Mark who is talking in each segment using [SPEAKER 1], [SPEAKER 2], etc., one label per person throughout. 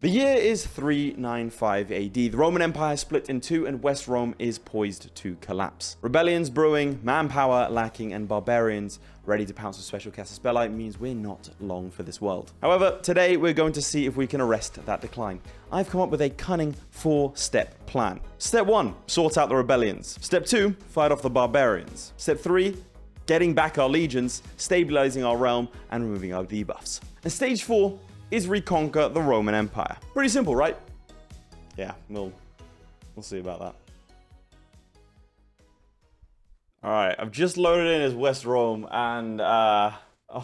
[SPEAKER 1] The year is 395 AD. The Roman Empire split in two and West Rome is poised to collapse. Rebellions brewing, manpower lacking, and barbarians ready to pounce with special Casus Belli means we're not long for this world. However, today we're going to see if we can arrest that decline. I've come up with a cunning 4-step plan. Step 1, sort out the rebellions. Step 2, fight off the barbarians. Step 3, getting back our legions, stabilizing our realm, and removing our debuffs. And stage 4 is reconquer the Roman Empire. Pretty simple, right? Yeah, we'll see about that. Alright, I've just loaded in as West Rome, and oh my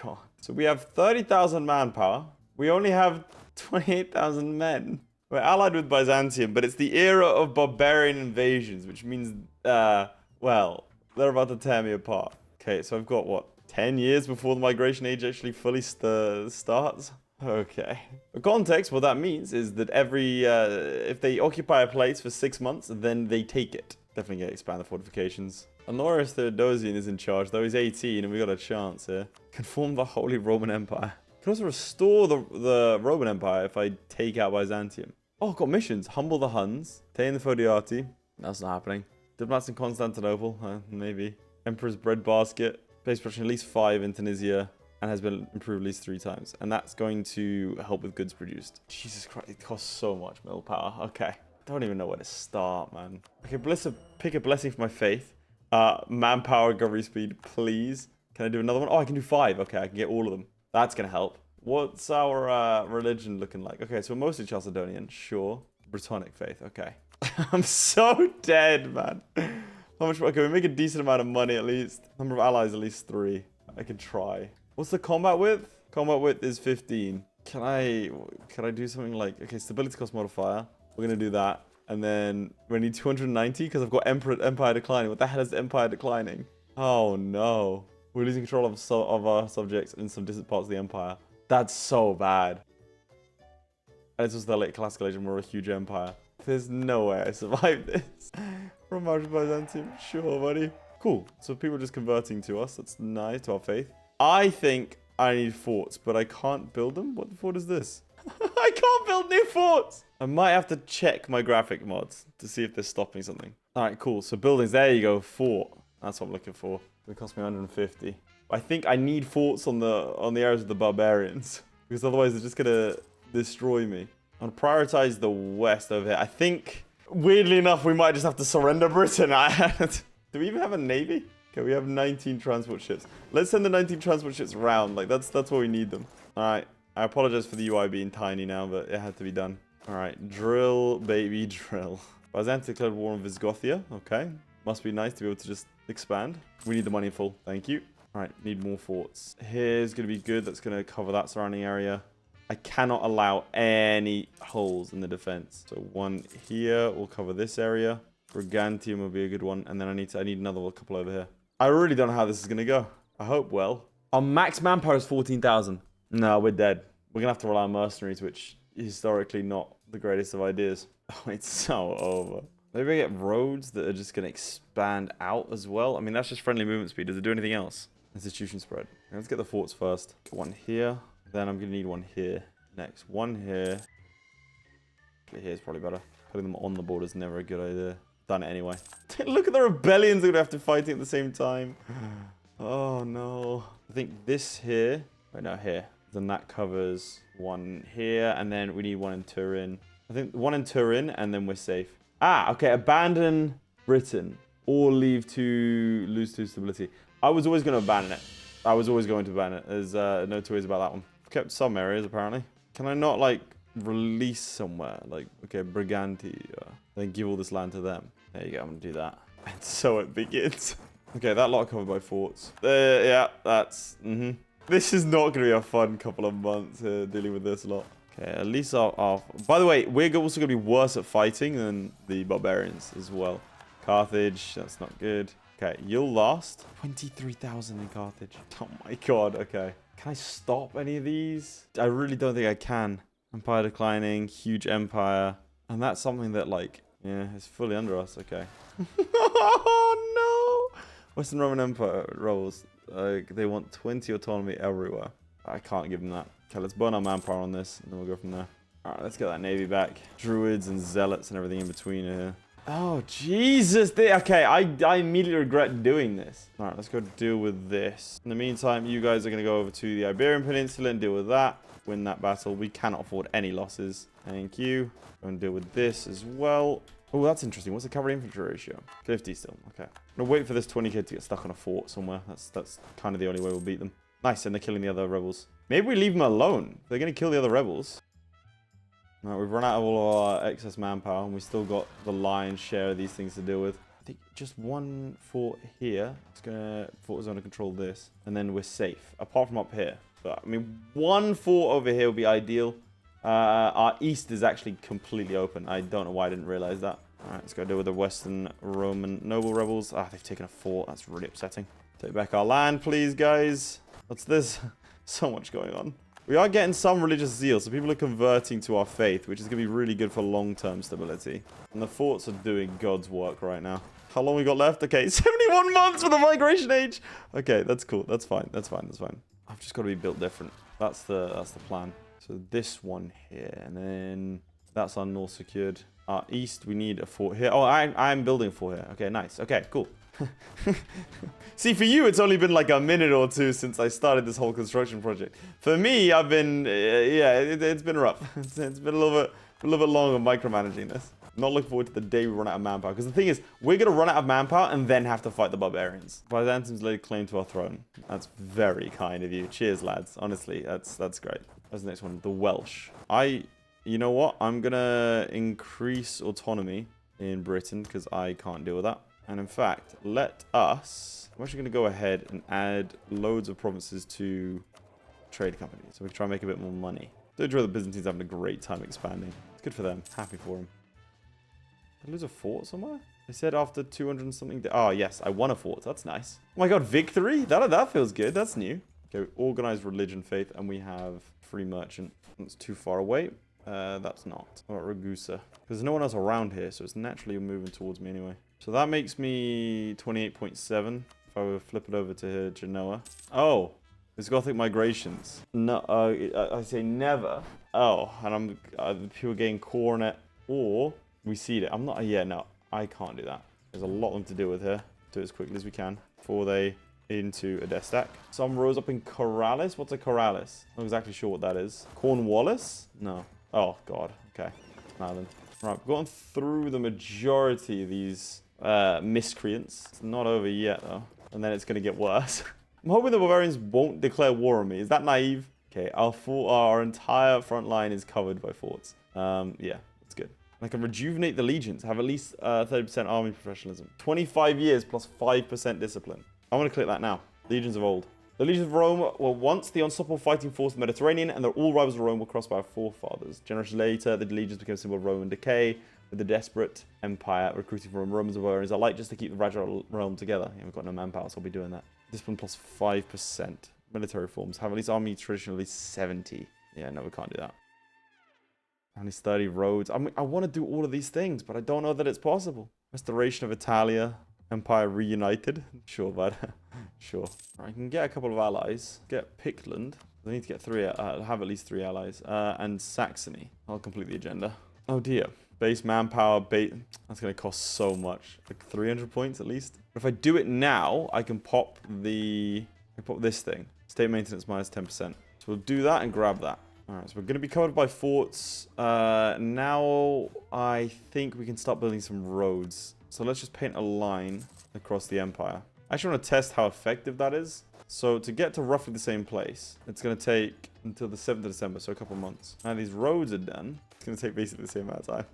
[SPEAKER 1] god. So we have 30,000 manpower. We only have 28,000 men. We're allied with Byzantium, but it's the era of barbarian invasions, which means, well, they're about to tear me apart. Okay, so I've got, what, 10 years before the migration age actually fully starts? Okay. For context, what that means is that if they occupy a place for 6 months, then they take it. Definitely get expand the fortifications. Honorius Theodosian is in charge, though he's 18 and we got a chance here. Conform the Holy Roman Empire. Can also restore the Roman Empire if I take out Byzantium. Oh, I've got missions. Humble the Huns. Tame the Fodiati. That's not happening. Diplomats in Constantinople. Maybe. Emperor's breadbasket. Base production at least 5 in Tunisia. And has been improved at least 3 times. And that's going to help with goods produced. Jesus Christ, it costs so much mill power. Okay. Don't even know where to start, man. Okay, pick a blessing for my faith. Manpower, recovery speed, please. Can I do another one? Oh, I can do 5. Okay, I can get all of them. That's going to help. What's our religion looking like? Okay, so we're mostly Chalcedonian. Sure. Brittonic faith. Okay. I'm so dead, man. How much? Okay, we make a decent amount of money at least. Number of allies, at least 3. I can try. What's the combat width? Combat width is 15. Can I do something like... Okay, stability cost modifier. We're going to do that. And then we need 290 because I've got Empire declining. What the hell is Empire declining? Oh, no. We're losing control of our subjects in some distant parts of the Empire. That's so bad. And it's just the late classical age and we're a huge empire. There's no way I survived this. From Byzantium. Sure, buddy. Cool. So people are just converting to us. That's nice, to our faith. I think I need forts, but I can't build them. What fort is this? I can't build new forts. I might have to check my graphic mods to see if they're stopping something. All right, cool. So buildings, there you go. Fort. That's what I'm looking for. It cost me 150. I think I need forts on the areas of the barbarians because otherwise they're just gonna destroy me. I'm gonna prioritize the west over here. I think, weirdly enough, we might just have to surrender Britain. Do we even have a navy? Okay, we have 19 transport ships. Let's send the 19 transport ships around. Like, that's where we need them. All right. I apologize for the UI being tiny now, but it had to be done. All right. Drill, baby, drill. Byzantium declared war on Visigothia. Okay. Must be nice to be able to just expand. We need the money in full. Thank you. All right. Need more forts. Here's going to be good. That's going to cover that surrounding area. I cannot allow any holes in the defense. So one here will cover this area. Brigantium will be a good one. And then I need another couple over here. I really don't know how this is going to go. I hope well. Our max manpower is 14,000. No, we're dead. We're going to have to rely on mercenaries, which is historically not the greatest of ideas. Oh, it's so over. Maybe I get roads that are just going to expand out as well. I mean, that's just friendly movement speed. Does it do anything else? Institution spread. Let's get the forts first. Get one here. Then I'm going to need one here. Next, one here. Here's probably better. Putting them on the board is never a good idea. Done it anyway. Look at the rebellions we're going to have to fight at the same time. Oh, no. I think this here. Wait, no, here. Then that covers one here. And then we need one in Turin. I think one in Turin, and then we're safe. Ah, okay. Abandon Britain. Or lose 2 stability. I was always going to abandon it. I was always going to abandon it. There's no two ways about that one. I've kept some areas, apparently. Can I not, like, release somewhere? Like, okay, Briganti. Then give all this land to them. There you go, I'm going to do that. And so it begins. Okay, that lot covered by forts. Yeah, that's... This is not going to be a fun couple of months dealing with this lot. Okay, at least our... By the way, we're also going to be worse at fighting than the barbarians as well. Carthage, that's not good. Okay, you'll last. 23,000 in Carthage. Oh my god, okay. Can I stop any of these? I really don't think I can. Empire declining, huge empire. And that's something that, like... Yeah, it's fully under us. Okay. Oh, no. Western Roman Empire rolls. They want 20 autonomy everywhere. I can't give them that. Okay, let's burn our manpower on this, and then we'll go from there. All right, let's get that navy back. Druids and zealots and everything in between here. Oh, Jesus. Okay, I immediately regret doing this. All right, let's go deal with this. In the meantime, you guys are going to go over to the Iberian Peninsula and deal with that. Win that battle. We cannot afford any losses. Thank you. Go and deal with this as well. Oh, that's interesting. What's the cavalry infantry ratio? 50 still. Okay. I'm going to wait for this 20 kid to get stuck on a fort somewhere. That's kind of the only way we'll beat them. Nice, and they're killing the other rebels. Maybe we leave them alone. They're going to kill the other rebels. All right, we've run out of all our excess manpower, and we still got the lion's share of these things to deal with. I think just one fort here. It's gonna fort is under control this, and then we're safe. Apart from up here, but I mean, one fort over here would be ideal. Our east is actually completely open. I don't know why I didn't realize that. All right, let's go deal with the Western Roman noble rebels. Ah, they've taken a fort. That's really upsetting. Take back our land, please, guys. What's this? So much going on. We are getting some religious zeal, so people are converting to our faith, which is going to be really good for long-term stability. And the forts are doing God's work right now. How long we got left? Okay, 71 months for the migration age. Okay, that's cool. That's fine. That's fine. That's fine. I've just got to be built different. That's the plan. So this one here, and then that's our north secured. Our east, we need a fort here. Oh, I'm building a fort here. Okay, nice. Okay, cool. See, for you, it's only been like a minute or two since I started this whole construction project. For me, I've been, yeah, it's been rough. It's been a little bit long on micromanaging this. I'm not looking forward to the day we run out of manpower. Because the thing is, we're going to run out of manpower and then have to fight the barbarians. Byzantium's laid claim to our throne. That's very kind of you. Cheers, lads. Honestly, that's great. That's the next one. The Welsh. You know what? I'm going to increase autonomy in Britain because I can't deal with that. And in fact, I'm actually going to go ahead and add loads of provinces to trade companies. So we can try and make a bit more money. I enjoy the Byzantines having a great time expanding. It's good for them. Happy for them. Did I lose a fort somewhere? They said after 200 and something. Oh, yes. I won a fort. That's nice. Oh my god, victory? That feels good. That's new. Okay, organized religion, faith, and we have free merchant. That's too far away. That's not. What about Ragusa? There's no one else around here, so it's naturally moving towards me anyway. So that makes me 28.7 if I were to flip it over to Genoa. Oh, it's Gothic migrations. No, I say never. Oh, and people getting coronet or we seed it. I'm not, yeah, no, I can't do that. There's a lot of them to deal with here. Do it as quickly as we can before they into a death stack. Some rose up in Corrales. What's a Corrales? Not exactly sure what that is. Cornwallis? No. Oh, God. Okay. Now then. Right, we've gone through the majority of these miscreants. It's not over yet, though. And then it's going to get worse. I'm hoping the barbarians won't declare war on me. Is that naive? Okay, our entire front line is covered by forts. Yeah, that's good. I can rejuvenate the legions. Have at least 30% army professionalism. 25 years plus 5% discipline. I want to click that now. Legions of old. The legions of Rome were once the unstoppable fighting force of the Mediterranean, and all rivals of Rome were crossed by our forefathers. Generations later, the legions became a symbol of Roman decay, with the desperate empire recruiting from Romans and barbarians alike just to keep the fragile realm together. Yeah, we've got no manpower, so I'll be doing that. Discipline plus 5%. Military forms. Have at least army traditionally 70. Yeah, no, we can't do that. At least 30 roads. I mean, I want to do all of these things, but I don't know that it's possible. Restoration of Italia. Empire reunited. Sure, bud. Sure. I can get a couple of allies. Get Pictland. I need to get have at least 3 allies. And Saxony. I'll complete the agenda. Oh dear. Base manpower. That's going to cost so much. Like 300 points at least. But if I do it now, I can pop this thing. State maintenance minus 10%. So we'll do that and grab that. Alright, so we're going to be covered by forts. Now I think we can start building some roads. So let's just paint a line across the empire. I actually want to test how effective that is. So to get to roughly the same place, it's going to take until the 7th of December, so a couple months. Now these roads are done. It's going to take basically the same amount of time.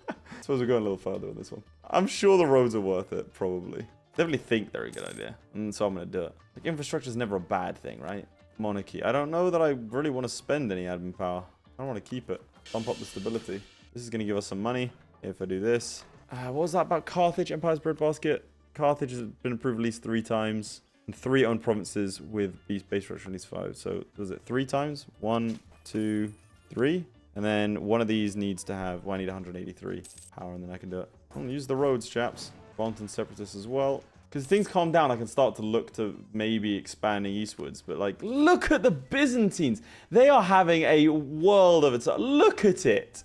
[SPEAKER 1] I suppose we're going a little further with this one. I'm sure the roads are worth it, probably. Definitely think they're a good idea. And so I'm going to do it. Like, infrastructure is never a bad thing, right? Monarchy. I don't know that I really want to spend any admin power. I don't want to keep it. Bump up the stability. This is going to give us some money if I do this. What was that about Carthage? Empire's breadbasket. Carthage has been improved at least 3 times. And 3 owned provinces with base structure at least 5. So was it 3 times? 1, 2, 3. And then one of these needs to have... Well, I need 183 power and then I can do it. I'm going to use the roads, chaps. Bonton Separatists as well. Because things calm down, I can start to look to maybe expanding eastwards. But, like, look at the Byzantines. They are having a world of it. Look at it.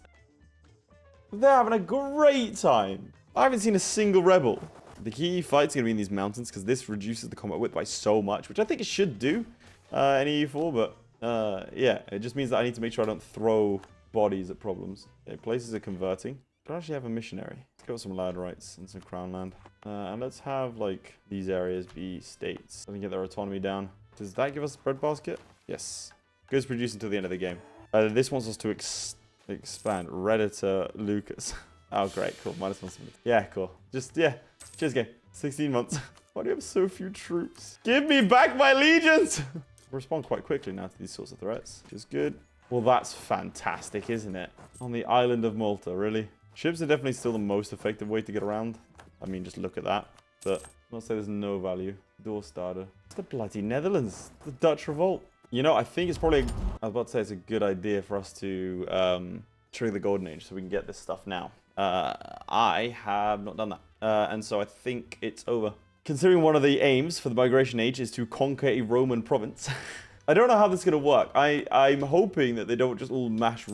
[SPEAKER 1] They're having a great time. I haven't seen a single rebel. The key fight's going to be in these mountains because this reduces the combat width by so much, which I think it should do in EU4. But, yeah, it just means that I need to make sure I don't throw bodies at problems. Okay, places are converting. I don't actually have a missionary. Let's go with some Wrights and some crown land. And let's have, like, these areas be states. So we can get their autonomy down. Does that give us a breadbasket? Yes. Goes produce until the end of the game. This wants us to expand. Redditor Lucas. Oh, great. Cool. -1 stability. Yeah, cool. Just, yeah. Cheers, game. 16 months. Why do you have so few troops? Give me back my legions! Respond quite quickly now to these sorts of threats, which is good. Well, that's fantastic, isn't it? On the island of Malta, really? Ships are definitely still the most effective way to get around. I mean, just look at that. But I'll say there's no value. Door starter. It's the bloody Netherlands. The Dutch revolt. You know, I think it's probably... I was about to say it's a good idea for us to trigger the Golden Age so we can get this stuff now. I have not done that. And so I think it's over. Considering one of the aims for the Migration Age is to conquer a Roman province. I don't know how this is going to work. I'm hoping that they don't just all rush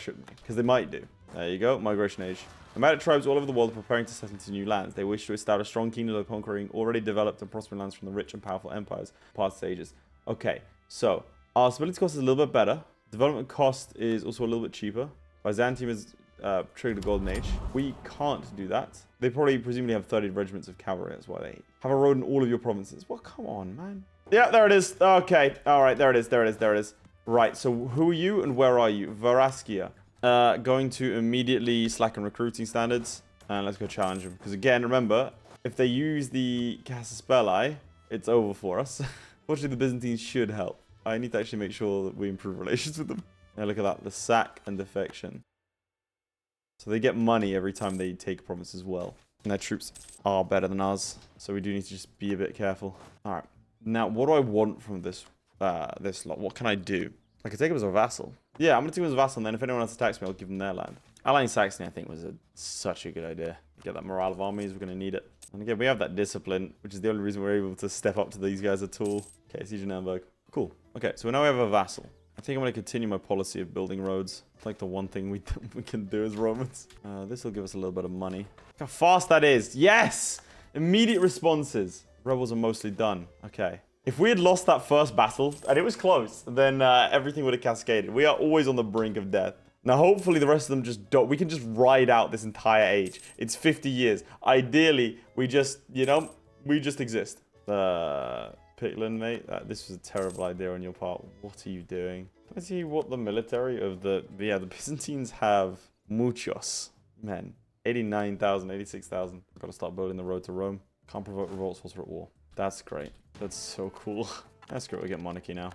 [SPEAKER 1] at me. Because they might do. There you go, Migration Age. Nomadic tribes all over the world are preparing to settle into new lands. They wish to establish strong kingdoms by conquering already developed and prospering lands from the rich and powerful empires of past ages. Okay, so our stability cost is a little bit better. Development cost is also a little bit cheaper. Byzantium is triggered the Golden Age. We can't do that. They probably presumably have 30 regiments of cavalry. That's why they have a road in all of your provinces. Well, come on, man. Yeah, there it is. Okay, all right, there it is, there it is, there it is. Right, so who are you and where are you? Varaskia. Going to immediately slacken recruiting standards. And let's go challenge them. Because again, remember, if they use the Casus Belli, it's over for us. Fortunately, the Byzantines should help. I need to actually make sure that we improve relations with them. Now look at that. The sack and defection. So they get money every time they take a province as well. And their troops are better than ours. So we do need to just be a bit careful. Alright. Now, what do I want from this this lot? What can I do? I could take him as a vassal. Yeah, I'm going to take him as a vassal, and then if anyone else attacks me, I'll give them their land. Allying Saxony, I think, was such a good idea. Get that morale of armies, we're going to need it. And again, we have that discipline, which is the only reason we're able to step up to these guys at all. Okay, Siege of Nuremberg. Cool. Okay, so now we have a vassal. I think I'm going to continue my policy of building roads. It's like the one thing we can do as Romans. This will give us a little bit of money. Look how fast that is. Yes! Immediate responses. Rebels are mostly done. Okay. If we had lost that first battle, and it was close, then everything would have cascaded. We are always on the brink of death. Now, hopefully, the rest of them just don't. We can just ride out this entire age. It's 50 years. Ideally, we just, you know, we just exist. Picklin, mate, this was a terrible idea on your part. What are you doing? Can I see what the military of the Byzantines have? Muchos men. 89,000, 86,000. Got to start building the road to Rome. Can't provoke revolts whilst we're at war. That's great. That's so cool. That's great. We get monarchy now.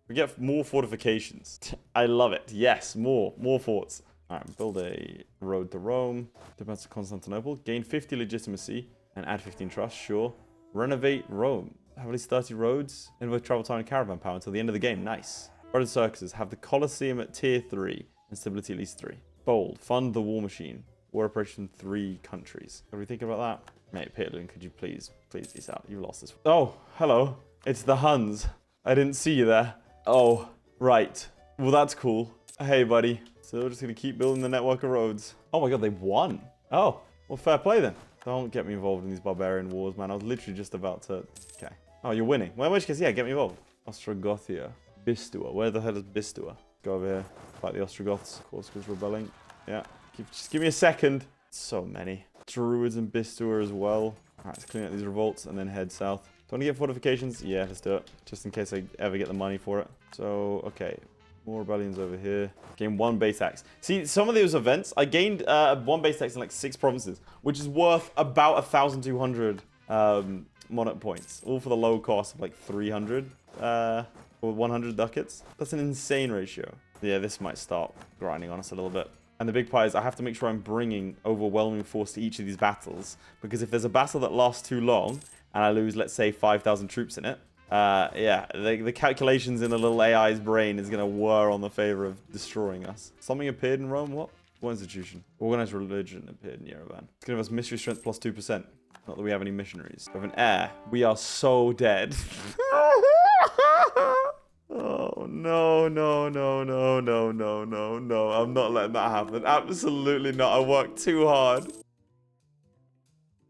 [SPEAKER 1] We get more fortifications. I love it. Yes, more forts. All right, build a road to Rome. Depends to Constantinople. Gain 50 legitimacy and add 15 trust. Sure. Renovate Rome. Have at least 30 roads. Invoke travel time and caravan power until the end of the game. Nice. Road circuses. Have the Colosseum at tier 3 and stability at least 3. Bold. Fund the war machine. War operation 3 countries. What are we thinking about that? Mate, Picklin, could you please peace out? You lost this. Oh, hello. It's the Huns. I didn't see you there. Oh, right. Well, that's cool. Hey, buddy. So we're just going to keep building the network of roads. Oh my god, they won. Oh, well, fair play then. Don't get me involved in these barbarian wars, man. I was literally just about to... Okay. Oh, you're winning. Well, in which case, yeah, get me involved. Ostrogothia. Bistua. Where the hell is Bistua? Go over here. Fight the Ostrogoths. Corsica's rebelling. Yeah. Just give me a second. So many. Druids and Bistua as well. Alright, let's clean up these revolts and then head south. Do I want to get fortifications? Yeah, let's do it. Just in case I ever get the money for it. So, okay. More rebellions over here. Gain 1 base tax. See, some of those events, I gained 1 base tax in like 6 provinces, which is worth about 1,200 monarch points. All for the low cost of like 300 or 100 ducats. That's an insane ratio. Yeah, this might start grinding on us a little bit. And the big part is I have to make sure I'm bringing overwhelming force to each of these battles. Because if there's a battle that lasts too long, and I lose, let's say, 5,000 troops in it, yeah, the calculations in the little AI's brain is going to whir on the favor of destroying us. Something appeared in Rome? What? What institution? Organized religion appeared in Yerevan. It's going to give us mystery strength plus 2%. Not that we have any missionaries. We have an heir. We are so dead. Oh, no, no, no, no, no, no, no, no. I'm not letting that happen. Absolutely not. I worked too hard.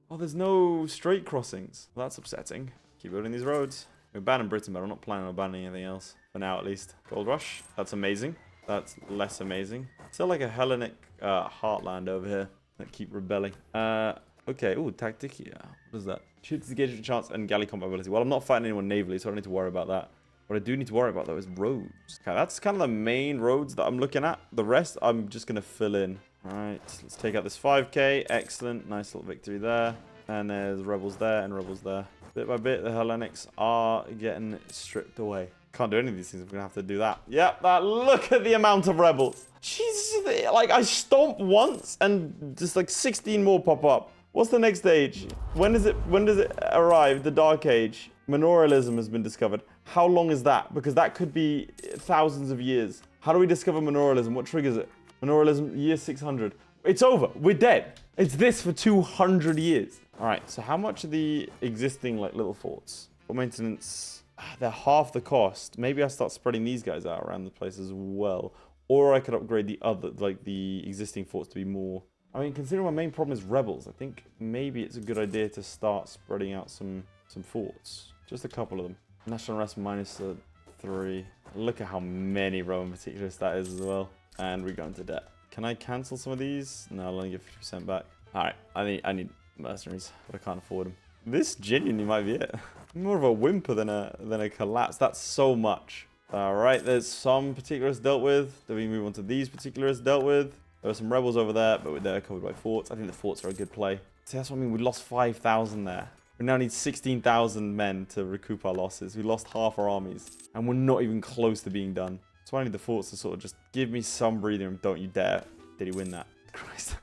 [SPEAKER 1] Oh, there's no straight crossings. Well, that's upsetting. Keep building these roads. We're abandoning Britain, but I'm not planning on abandoning anything else. For now, at least. Gold Rush. That's amazing. That's less amazing. Still like a Hellenic heartland over here that keep rebelling. Okay. Ooh, Tacticia. What is that? Shoots engagement chance and galley combat ability. Well, I'm not fighting anyone navally, so I don't need to worry about that. What I do need to worry about, though, is roads. Okay, that's kind of the main roads that I'm looking at. The rest, I'm just going to fill in. All right, let's take out this 5k. Excellent. Nice little victory there. And there's rebels there and rebels there. Bit by bit, the Hellenics are getting stripped away. Can't do any of these things. I'm going to have to do that. Yep, look at the amount of rebels. Jesus, like, I stomp once and just like 16 more pop up. What's the next age? When does it arrive? The Dark Age. Manorialism has been discovered. How long is that? Because that could be thousands of years. How do we discover manorialism? What triggers it? Manorialism, year 600. It's over. We're dead. It's this for 200 years. All right, so how much are the existing like little forts? For maintenance, they're half the cost. Maybe I start spreading these guys out around the place as well. Or I could upgrade the other, like the existing forts to be more. I mean, considering my main problem is rebels, I think maybe it's a good idea to start spreading out some forts. Just a couple of them. National rest -3. Look at how many Roman particularists that is as well. And we're going to debt. Can I cancel some of these? No, I'll only get 50% back. All right, I need mercenaries, but I can't afford them. This genuinely might be it. More of a whimper than a collapse. That's so much. All right, there's some particularists dealt with. Then we move on to these particularists dealt with. There are some rebels over there, but they're covered by forts. I think the forts are a good play. See, that's what I mean. We lost 5,000 there. We now need 16,000 men to recoup our losses. We lost half our armies, and we're not even close to being done. So I need the forts to sort of just give me some breathing room. Don't you dare. Did he win that? Christ.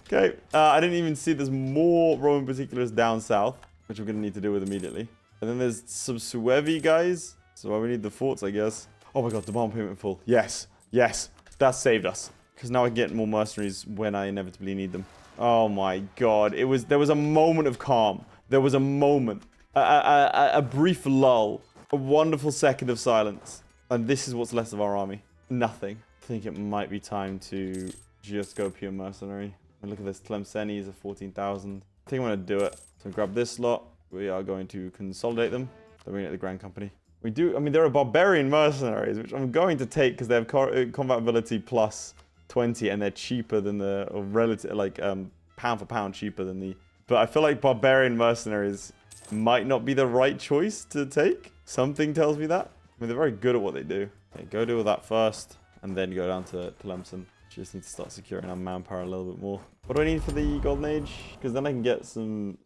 [SPEAKER 1] Okay, I didn't even see there's more Roman particulars down south, which we're going to need to deal with immediately. And then there's some Suevi guys. So we need the forts, I guess. Oh my god, demand payment full. Yes, yes, that saved us. Because now I get more mercenaries when I inevitably need them. Oh my god, there was a moment of calm. There was a moment, a brief lull, a wonderful second of silence. And this is what's left of our army. Nothing. I think it might be time to just go pure mercenary. And look at this, Tlemceni is a 14,000. I think I'm going to do it. So grab this lot. We are going to consolidate them. Then we're going to get the Grand Company. We do, I mean, there are barbarian mercenaries, which I'm going to take because they have combat ability plus 20 and they're cheaper than the, or relative, like pound for pound cheaper than the, but I feel like barbarian mercenaries might not be the right choice to take. Something tells me that. I mean, they're very good at what they do. Okay, go do all that first and then go down to Tlemcen. Just need to start securing our manpower a little bit more. What do I need for the Golden Age? Because then I can get some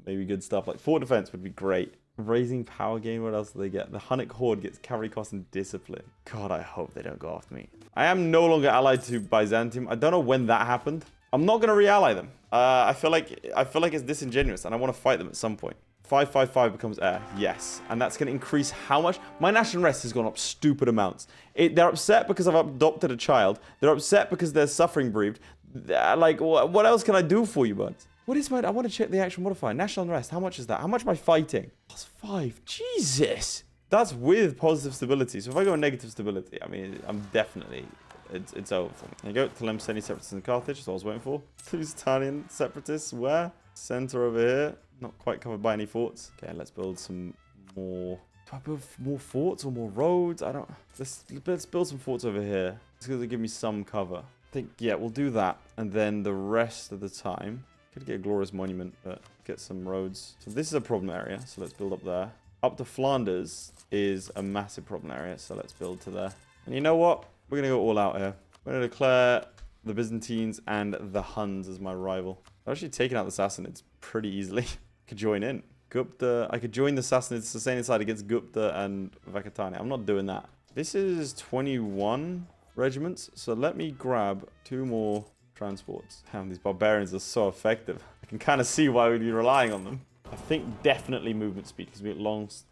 [SPEAKER 1] maybe good stuff. Like fort defense would be great. Raising power gain, what else do they get? The Hunnic Horde gets cavalry cost and discipline. God, I hope they don't go after me. I am no longer allied to Byzantium. I don't know when that happened. I'm not going to re-ally them. I feel like it's disingenuous and I want to fight them at some point. 555 becomes heir. Yes. And that's going to increase how much? My national rest has gone up stupid amounts. They're upset because I've adopted a child. They're upset because they're suffering bereaved. Like, what else can I do for you, buds? What is my... I want to check the actual modifier. National unrest. How much is that? How much am I fighting? +5. Jesus. That's with positive stability. So if I go negative stability, I mean, I'm definitely... It's over for me. There you go. Tlemceni separatists in Carthage. That's what I was waiting for. Italian separatists. Where? Center over here. Not quite covered by any forts. Okay, let's build some more... Do I build more forts or more roads? I don't... Let's build some forts over here. It's going to give me some cover. I think, yeah, we'll do that. And then the rest of the time... Could get a glorious monument, but get some roads. So this is a problem area, so let's build up there. Up to Flanders is a massive problem area, so let's build to there. And you know what? We're going to go all out here. We're going to declare the Byzantines and the Huns as my rival. I've actually taken out the Sassanids pretty easily. I could join in. Gupta, I could join the Sassanid side against Gupta and Vakatani. I'm not doing that. This is 21 regiments, so let me grab 2 more transports. Damn, these barbarians are so effective. I can kind of see why we'd be relying on them. I think definitely movement speed because we lost...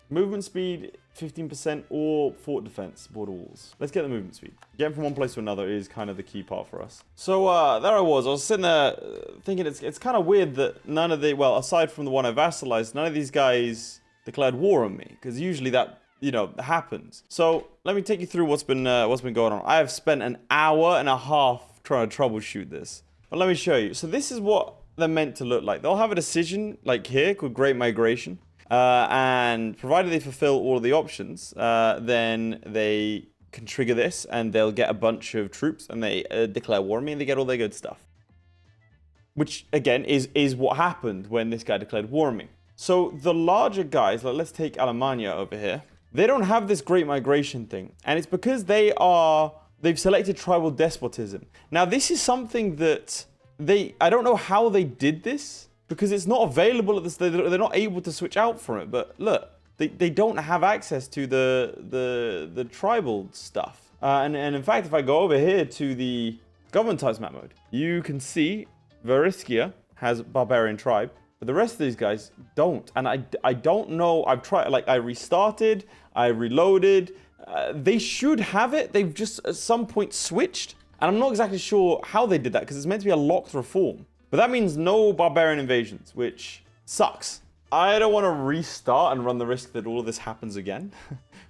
[SPEAKER 1] Movement speed, 15% or fort defense, border walls. Let's get the movement speed. Getting from one place to another is kind of the key part for us. So there I was sitting there thinking it's kind of weird that none of the, well, aside from the one I vassalized, none of these guys declared war on me, because usually that, you know, happens. So let me take you through what's been going on. I have spent an hour and a half trying to troubleshoot this. But let me show you. So this is what they're meant to look like. They'll have a decision like here called Great Migration. And provided they fulfill all of the options, then they can trigger this and they'll get a bunch of troops and they declare war on me and they get all their good stuff. Which, again, is what happened when this guy declared war on me. So the larger guys, like let's take Alemania over here, they don't have this Great Migration thing. And it's because they've selected tribal despotism. Now, this is something that I don't know how they did this, because it's not available at this. They're not able to switch out from it. But look, they don't have access to the tribal stuff. And in fact, if I go over here to the government types map mode, you can see Variskia has barbarian tribe, but the rest of these guys don't. And I don't know. I've tried, like I restarted, I reloaded. They should have it. They've just at some point switched. And I'm not exactly sure how they did that, because it's meant to be a locked reform. But that means no barbarian invasions, which sucks. I don't want to restart and run the risk that all of this happens again.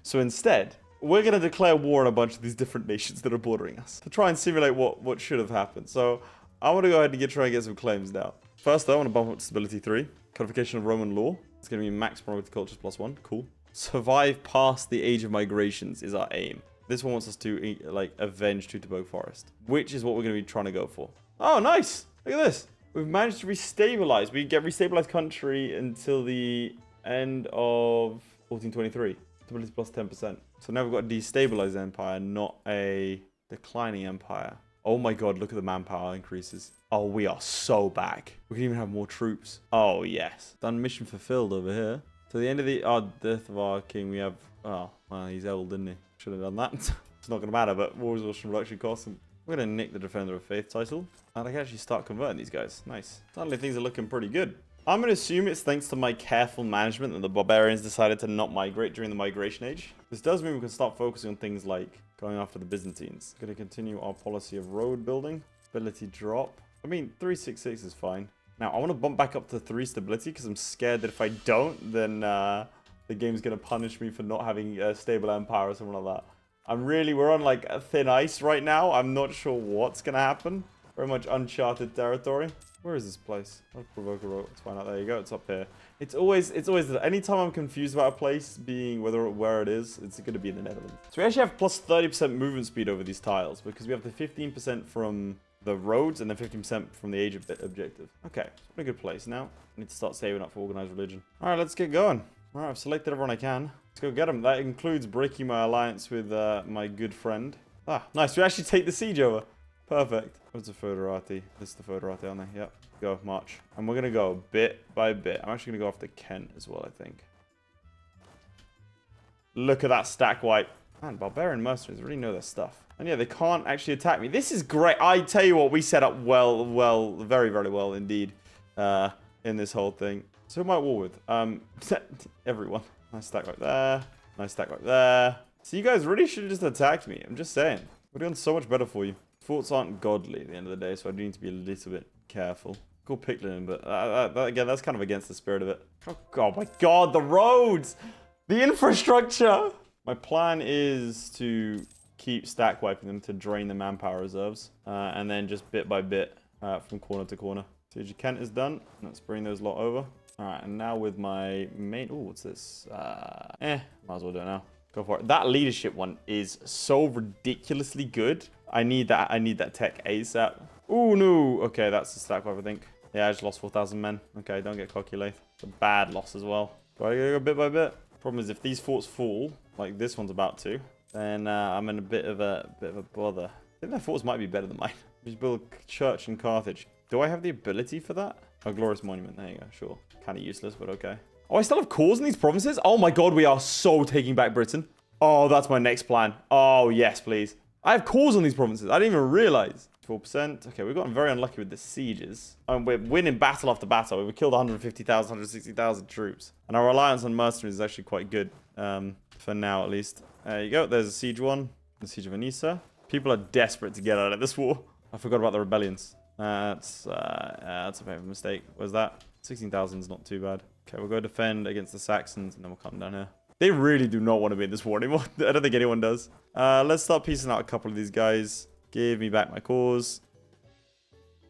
[SPEAKER 1] So instead, we're going to declare war on a bunch of these different nations that are bordering us to try and simulate what should have happened. So I want to go ahead and try and get some claims now. First, though, I want to bump up to stability 3. Codification of Roman law. It's going to be max promoted cultures +1. Cool. Survive past the age of migrations is our aim. This one wants us to, like, avenge Teutoburg Forest, which is what we're going to be trying to go for. Oh, nice. Look at this. We've managed to restabilize. We get restabilized country until the end of 1423. Stability +10%. So now we've got a destabilized empire, not a declining empire. Oh my god, look at the manpower increases. Oh, we are so back. We can even have more troops. Oh, yes. Done mission fulfilled over here. To the end of the death of our king, we have... Oh, well, he's old, didn't he? Should have done that. It's not going to matter, but war resource reduction costs. We're going to nick the Defender of Faith title. And I can actually start converting these guys. Nice. Suddenly things are looking pretty good. I'm going to assume it's thanks to my careful management that the barbarians decided to not migrate during the migration age. This does mean we can start focusing on things like going after the Byzantines. Going to continue our policy of road building. Ability drop. I mean, 366 is fine. Now, I want to bump back up to 3 stability because I'm scared that if I don't, then the game's going to punish me for not having a stable empire or something like that. We're on like a thin ice right now. I'm not sure what's going to happen. Very much uncharted territory. Where is this place? I'll provoke a road. Let's find out. There you go. It's up here. It's always anytime I'm confused about a place being where it is, it's going to be in the Netherlands. So we actually have plus 30% movement speed over these tiles because we have the 15% from the roads and then 15% from the age objective. Okay, so what a good place. Now I need to start saving up for organized religion. All right, let's get going. All right, I've selected everyone I can. Let's go get them. That includes breaking my alliance with my good friend. Ah, nice. We actually take the siege over. Perfect. What's the Foederati? This is the Foederati, aren't they? Yep. Go, march. And we're going to go bit by bit. I'm actually going to go after Kent as well, I think. Look at that stack wipe. Man, barbarian mercenaries really know their stuff. And yeah, they can't actually attack me. This is great. I tell you what, we set up well, very, very well indeed in this whole thing. So who am I at war with? Everyone. Nice stack right there. Nice stack right there. So you guys really should have just attacked me. I'm just saying. We're doing so much better for you. Forts aren't godly at the end of the day, so I do need to be a little bit careful. Cool Picklin, but again, that's kind of against the spirit of it. Oh my god, the roads! The infrastructure! My plan is to keep stack wiping them to drain the manpower reserves, and then just bit by bit from corner to corner. Siege of Kent is done. Let's bring those lot over. Alright, and now with my main... Oh, what's this? Might as well do it now. Go for it. That leadership one is so ridiculously good. I need that tech ASAP. Oh no. Okay, that's the stack wipe, I think. Yeah, I just lost 4,000 men. Okay, don't get cocky, Laith. It's a bad loss as well. Do I go bit by bit? Problem is, if these forts fall, like this one's about to, then I'm in a bit of a bother. I think their forts might be better than mine. Just build a church in Carthage. Do I have the ability for that? A glorious monument. There you go. Sure. Kind of useless, but okay. Oh, I still have cores in these provinces? Oh my god, we are so taking back Britain. Oh, that's my next plan. Oh, yes, please. I have cores on these provinces. I didn't even realize. 4%. Okay, we've gotten very unlucky with the sieges. We're winning battle after battle. We've killed 150,000, 160,000 troops. And our reliance on mercenaries is actually quite good, for now at least. There you go. There's a siege one. The siege of Anissa. People are desperate to get out of this war. I forgot about the rebellions. That's a bit of a mistake. Where's that? 16,000 is not too bad. Okay, we'll go defend against the Saxons, and then we'll come down here. They really do not want to be in this war anymore. I don't think anyone does. Let's start piecing out a couple of these guys. Give me back my cores.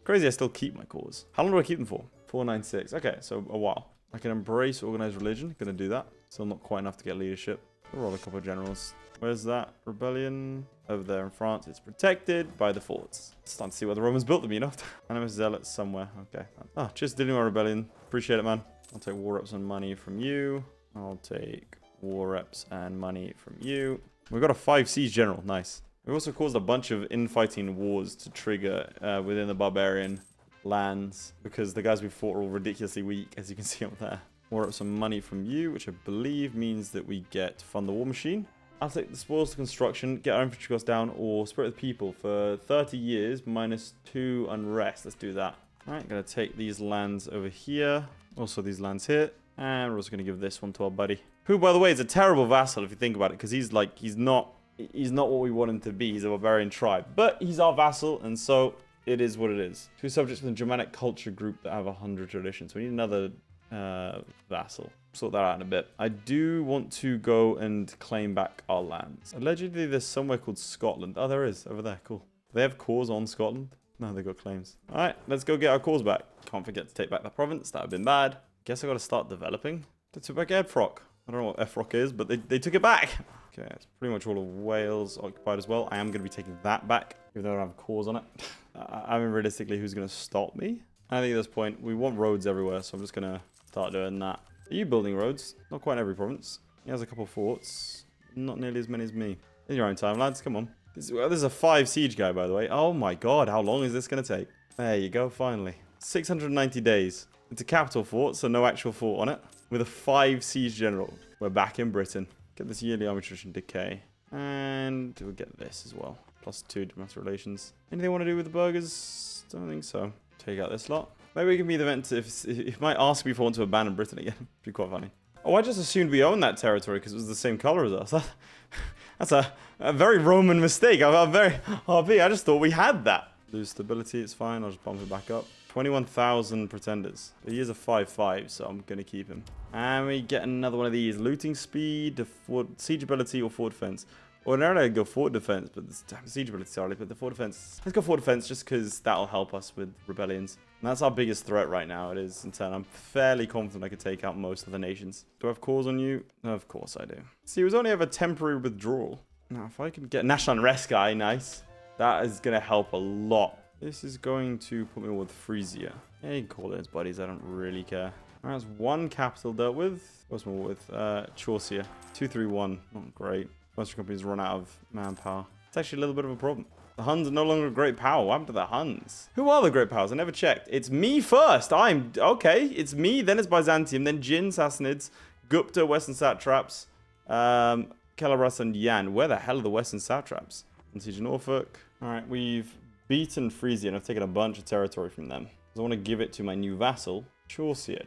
[SPEAKER 1] Crazy I still keep my cores. How long do I keep them for? 496. Okay, so a while. I can embrace organized religion. Gonna do that. Still not quite enough to get leadership. We'll roll a couple of generals. Where's that rebellion? Over there in France. It's protected by the forts. It's time to see where the Romans built them, you know? Animus zealots somewhere. Okay. Oh, just dealing with a rebellion. Appreciate it, man. I'll take war reps and money from you. I'll take war reps and money from you. We've got a 5 siege general. Nice. We also caused a bunch of infighting wars to trigger within the barbarian lands because the guys we fought are all ridiculously weak, as you can see up there. War up some money from you, which I believe means that we get to fund the war machine. I'll take the spoils to construction, get our infantry costs down, or spirit of the people for 30 years -2 unrest. Let's do that. All right, gonna take these lands over here, also these lands here, and we're also gonna give this one to our buddy, who, by the way, is a terrible vassal if you think about it, because he's not what we want him to be. He's a barbarian tribe, but he's our vassal, and so it is what it is. 2 subjects from the Germanic culture group that have 100 traditions. We need another vassal. Sort that out in a bit. I do want to go and claim back our lands. Allegedly, there's somewhere called Scotland. Oh, there is. Over there. Cool. They have cores on Scotland? No, they got claims. All right, let's go get our cores back. Can't forget to take back that province. That would have been bad. Guess I got to start developing. They took back Efrock. I don't know what Efrock is, but they took it back. Okay, it's pretty much all of Wales occupied as well. I am going to be taking that back, even though I don't have cores on it. I mean, realistically, who's going to stop me? I think at this point, we want roads everywhere, so I'm just going to start doing that. Are you building roads? Not quite in every province. He has a couple of forts. Not nearly as many as me. In your own time, lads. Come on. This is a 5 siege guy, by the way. Oh my god, how long is this going to take? There you go, finally. 690 days. It's a capital fort, so no actual fort on it. With a 5 siege general. We're back in Britain. Get this yearly army attrition decay. And we'll get this as well. +2 domestic relations. Anything they want to do with the burgers? Don't think so. Take out this lot. Maybe we can be the event if it might ask me if I want to abandon Britain again. It'd be quite funny. Oh, I just assumed we owned that territory because it was the same color as us. That's a very Roman mistake. I'm very RP. I just thought we had that. Lose stability. It's fine. I'll just bump it back up. 21,000 pretenders. He is a 5/5, so I'm going to keep him. And we get another one of these. Looting speed, siege ability, or fort defense. Ordinarily, I'd go fort defense, but this siege ability, sorry, but the fort defense. Let's go fort defense just because that'll help us with rebellions. And that's our biggest threat right now. It is in turn. I'm fairly confident I could take out most of the nations. Do I have cores on you? No, of course I do. See, it was only ever temporary withdrawal. Now, if I can get national unrest guy, nice. That is going to help a lot. This is going to put me with Frisia. Yeah, you can call it as buddies. I don't really care. All right, that's 1 capital dealt with. What's more with? Chaucia. 231. Not great. Most companies run out of manpower. It's actually a little bit of a problem. The Huns are no longer a great power. What happened to the Huns? Who are the great powers? I never checked. It's me first. Okay. It's me, then it's Byzantium, then Jin, Sassanids, Gupta, Western Satraps, Calabras, and Yan. Where the hell are the Western Satraps? And Siege Norfolk. All right, we've beaten Frisia, and I've taken a bunch of territory from them. I want to give it to my new vassal, Chaucia.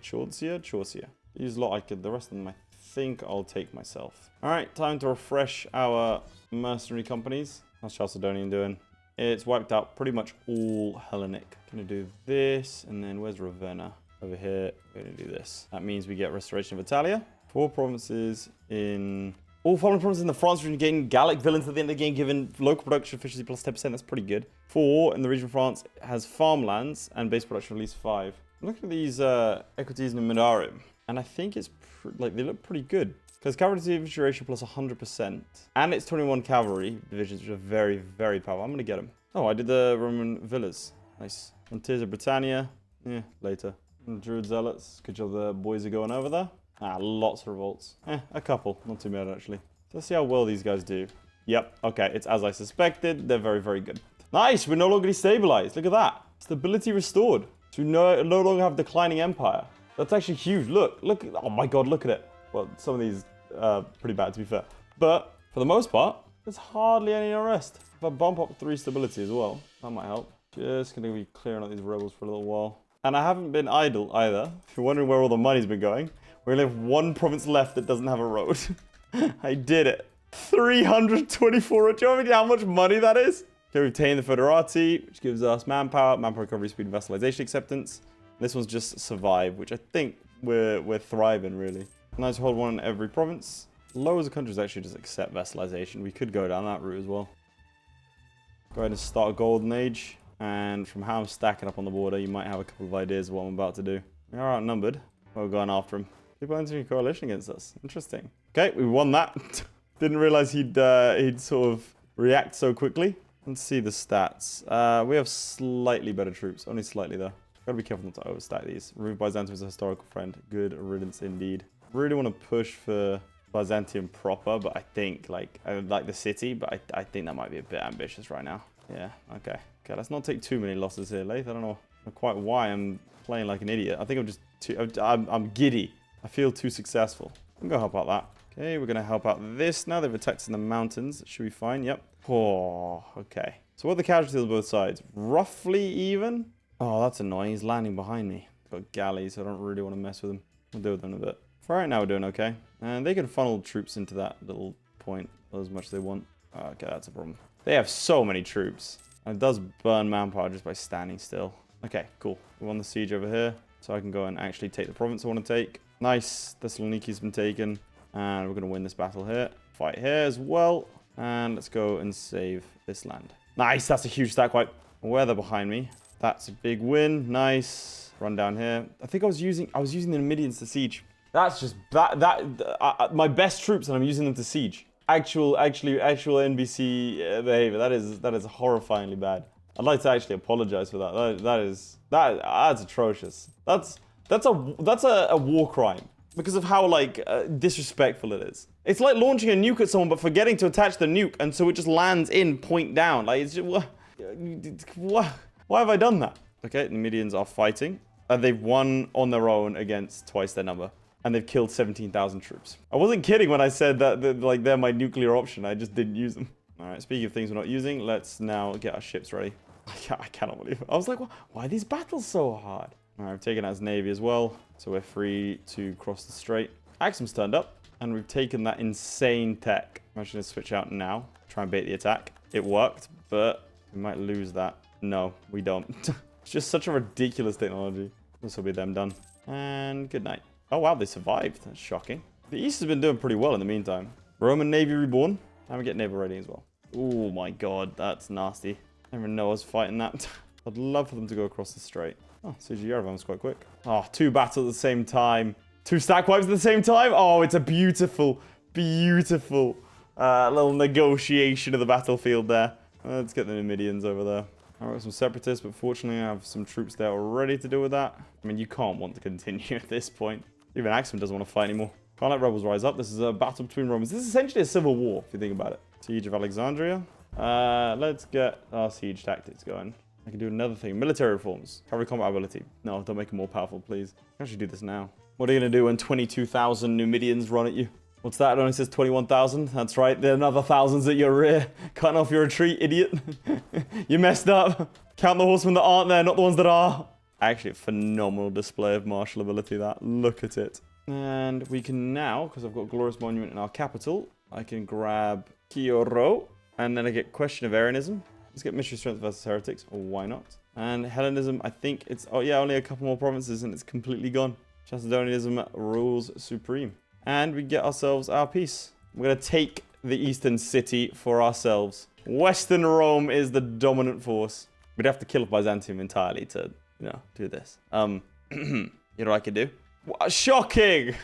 [SPEAKER 1] These lot I could, the rest of them I think I'll take myself. All right, time to refresh our mercenary companies. How's Chalcedonian doing? It's wiped out pretty much all Hellenic. Gonna do this, and then where's Ravenna? Over here, we're gonna do this. That means we get Restoration of Italia. 4 provinces in... All following provinces in the France region gain Gallic villains at the end of the game, given local production efficiency +10%. That's pretty good. 4 in the region of France has farmlands and base production of at least 5. Look at these equities in Minarium, and I think it's they look pretty good. Because cavalry infantry ratio +100%, and it's 21 cavalry divisions, which are very, very powerful. I'm going to get them. Oh, I did the Roman villas. Nice. Frontiers of Britannia. Yeah, later. And Druid Zealots. Good job the boys are going over there. Lots of revolts. A couple. Not too bad, actually. So let's see how well these guys do. Yep. Okay, it's as I suspected. They're very, very good. Nice. We're no longer destabilized. Look at that. Stability restored. So we no longer have declining empire. That's actually huge. Look. Oh my god, look at it. Well, some of these are pretty bad, to be fair. But for the most part, there's hardly any unrest. If I bump up 3 stability as well, that might help. Just going to be clearing out these rebels for a little while. And I haven't been idle either. If you're wondering where all the money's been going, we only have one province left that doesn't have a road. I did it. 324. Do you know how much money that is? Okay, we've taken the Foederati, which gives us manpower recovery speed, and vassalization acceptance. This one's just survive, which I think we're thriving, really. Nice to hold one in every province. Loads of countries actually just accept vassalization. We could go down that route as well. Go ahead and start a golden age. And from how I'm stacking up on the border, you might have a couple of ideas of what I'm about to do. We are outnumbered. We're going after him. People entering a coalition against us. Interesting. Okay, we won that. Didn't realize he'd sort of react so quickly. Let's see the stats. We have slightly better troops. Only slightly, though. Gotta be careful not to overstack these. Remove Byzantium as a historical friend. Good riddance indeed. Really want to push for Byzantium proper, but I think, like, I like the city, but I think that might be a bit ambitious right now. Yeah, okay. Okay, let's not take too many losses here, Laith. I don't know quite why I'm playing like an idiot. I think I'm just I'm giddy. I feel too successful. I'm gonna help out that. Okay, we're gonna help out this now. They've attacked us in the mountains. Should be fine. Yep. Oh, okay. So what are the casualties on both sides? Roughly even. Oh, that's annoying. He's landing behind me. He's got galleys, so I don't really want to mess with him. We'll deal with them in a bit. For right now, we're doing okay. And they can funnel troops into that little point as much as they want. Oh, okay, that's a problem. They have so many troops. And it does burn manpower just by standing still. Okay, cool. We won the siege over here. So I can go and actually take the province I want to take. Nice. Thessaloniki's been taken. And we're going to win this battle here. Fight here as well. And let's go and save this land. Nice. That's a huge stack wipe. Where they're behind me. That's a big win. Nice. Run down here. I think I was using the Numidians to siege. That's just my best troops, and I'm using them to siege. Actual NBC behavior. That is horrifyingly bad. I'd like to actually apologize for that. That's atrocious. That's a war crime because of how like disrespectful it is. It's like launching a nuke at someone but forgetting to attach the nuke, and so it just lands in point down. Like it's just, why have I done that? Okay, the Numidians are fighting. They've won on their own against twice their number. And they've killed 17,000 troops. I wasn't kidding when I said that like they're my nuclear option. I just didn't use them. All right, speaking of things we're not using, let's now get our ships ready. I cannot believe it. I was like, why are these battles so hard? All right, we've taken out his navy as well. So we're free to cross the strait. Axum's turned up. And we've taken that insane tech. I'm actually going to switch out now. Try and bait the attack. It worked, but we might lose that. No, we don't. It's just such a ridiculous technology. This will be them done. And good night. Oh, wow, they survived. That's shocking. The East has been doing pretty well in the meantime. Roman Navy reborn. And we get naval rating as well. Oh, my God. That's nasty. I didn't even know I was fighting that. I'd love for them to go across the strait. Oh, Siege of Yerevan was quite quick. Oh, 2 battles at the same time. 2 stack wipes at the same time. Oh, it's a beautiful, beautiful little negotiation of the battlefield there. Let's get the Numidians over there. I've got some separatists, but fortunately I have some troops there already to deal with that. I mean, you can't want to continue at this point. Even Axum doesn't want to fight anymore. Can't let rebels rise up. This is a battle between Romans. This is essentially a civil war, if you think about it. Siege of Alexandria. Let's get our siege tactics going. I can do another thing. Military reforms. Cavalry combat ability. No, don't make them more powerful, please. I can actually do this now. What are you going to do when 22,000 Numidians run at you? What's that? It only says 21,000. That's right. There are another thousands at your rear. Cutting off your retreat, idiot. You messed up. Count the horsemen that aren't there, not the ones that are. Actually, a phenomenal display of martial ability, that. Look at it. And we can now, because I've got Glorious Monument in our capital, I can grab Kyoro. And then I get Question of Arianism. Let's get Mystery Strength versus Heretics. Or why not? And Hellenism, I think it's... Oh, yeah, only a couple more provinces and it's completely gone. Chalcedonianism rules supreme. And we get ourselves our peace. We're going to take the eastern city for ourselves. Western Rome is the dominant force. We'd have to kill Byzantium entirely to, do this. You know what I could do? Shocking!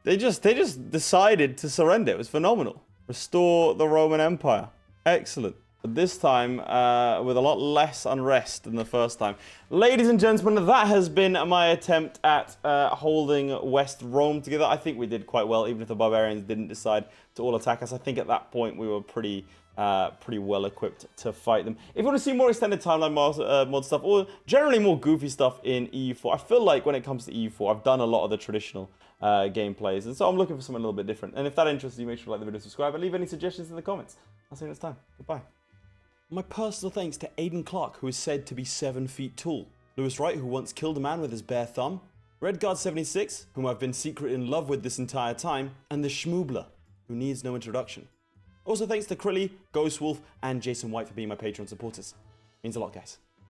[SPEAKER 1] They just decided to surrender. It was phenomenal. Restore the Roman Empire. Excellent. But this time, with a lot less unrest than the first time. Ladies and gentlemen, that has been my attempt at holding West Rome together. I think we did quite well, even if the barbarians didn't decide to all attack us. I think at that point we were pretty well equipped to fight them. If you want to see more extended timeline mod stuff, or generally more goofy stuff in EU4, I feel like when it comes to EU4, I've done a lot of the traditional gameplays, and so I'm looking for something a little bit different. And if that interests you, make sure to like the video, subscribe, and leave any suggestions in the comments. I'll see you next time. Goodbye. My personal thanks to Aiden Clark, who is said to be 7 feet tall. Wright, who once killed a man with his bare thumb. Redguard76, whom I've been secretly in love with this entire time. And the Schmoobler, who needs no introduction. Also thanks to Crilly, Ghostwolf, and Jason White for being my Patreon supporters. Means a lot, guys.